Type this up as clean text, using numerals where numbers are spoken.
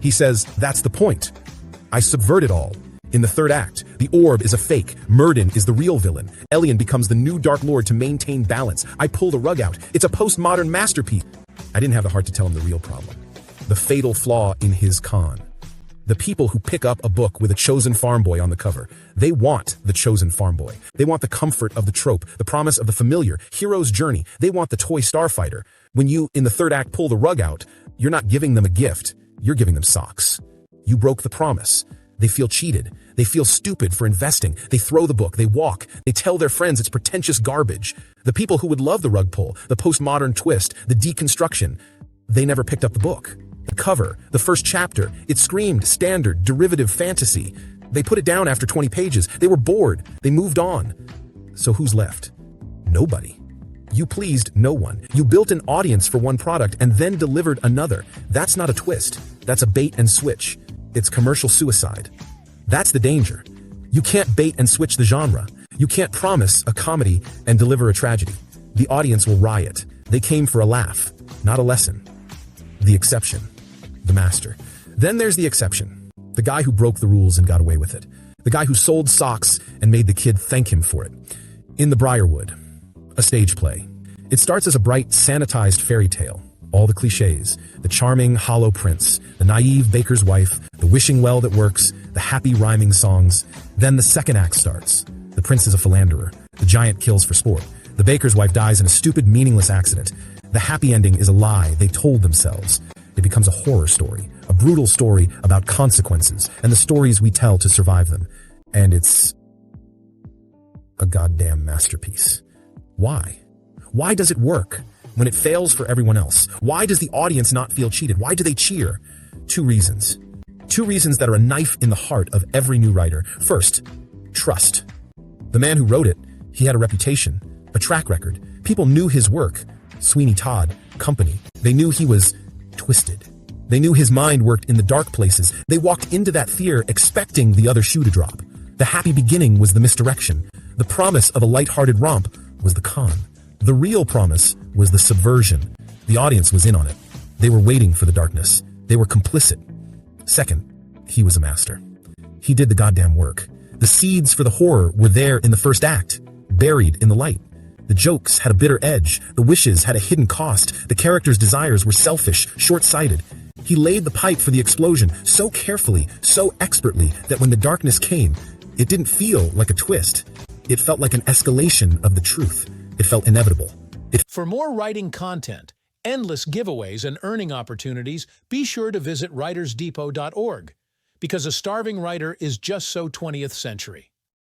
He says, that's the point. I subvert it all. In the third act, the orb is a fake. Murden is the real villain. Elian becomes the new Dark Lord to maintain balance. I pull the rug out. It's a postmodern masterpiece. I didn't have the heart to tell him the real problem. The fatal flaw in his con. The people who pick up a book with a chosen farm boy on the cover, they want the chosen farm boy. They want the comfort of the trope, the promise of the familiar, hero's journey. They want the toy starfighter. When you, in the third act, pull the rug out, you're not giving them a gift. You're giving them socks. You broke the promise. They feel cheated. They feel stupid for investing. They throw the book. They walk. They tell their friends it's pretentious garbage. The people who would love the rug pull, the postmodern twist, the deconstruction, they never picked up the book. The cover, the first chapter, it screamed standard, derivative fantasy. They put it down after 20 pages. They were bored. They moved on. So who's left? Nobody. You pleased no one. You built an audience for one product and then delivered another. That's not a twist. That's a bait and switch. It's commercial suicide. That's the danger. You can't bait and switch the genre. You can't promise a comedy and deliver a tragedy. The audience will riot. They came for a laugh, not a lesson. The exception. The master. Then there's the exception. The guy who broke the rules and got away with it. The guy who sold socks and made the kid thank him for it. In the Briarwood, a stage play. It starts as a bright, sanitized fairy tale. All the cliches, the charming, hollow prince, the naive baker's wife, the wishing well that works, the happy rhyming songs. Then the second act starts. The prince is a philanderer. The giant kills for sport. The baker's wife dies in a stupid, meaningless accident. The happy ending is a lie they told themselves. It becomes a horror story, a brutal story about consequences and the stories we tell to survive them. And it's a goddamn masterpiece. Why? Why does it work when it fails for everyone else? Why does the audience not feel cheated? Why do they cheer? Two reasons. Two reasons that are a knife in the heart of every new writer. First, trust. The man who wrote it, he had a reputation, a track record. People knew his work. Sweeney Todd, Company. They knew he was twisted. They knew his mind worked in the dark places. They walked into that fear expecting the other shoe to drop. The happy beginning was the misdirection. The promise of a light-hearted romp was the con. The real promise was the subversion. The audience was in on it. They were waiting for the darkness. They were complicit. Second, he was a master. He did the goddamn work. The seeds for the horror were there in the first act, buried in the light. The jokes had a bitter edge. The wishes had a hidden cost. The characters' desires were selfish, short-sighted. He laid the pipe for the explosion so carefully, so expertly, that when the darkness came, it didn't feel like a twist. It felt like an escalation of the truth. It felt inevitable. For more writing content, endless giveaways, and earning opportunities, be sure to visit writersdepot.org, because a starving writer is just so 20th century.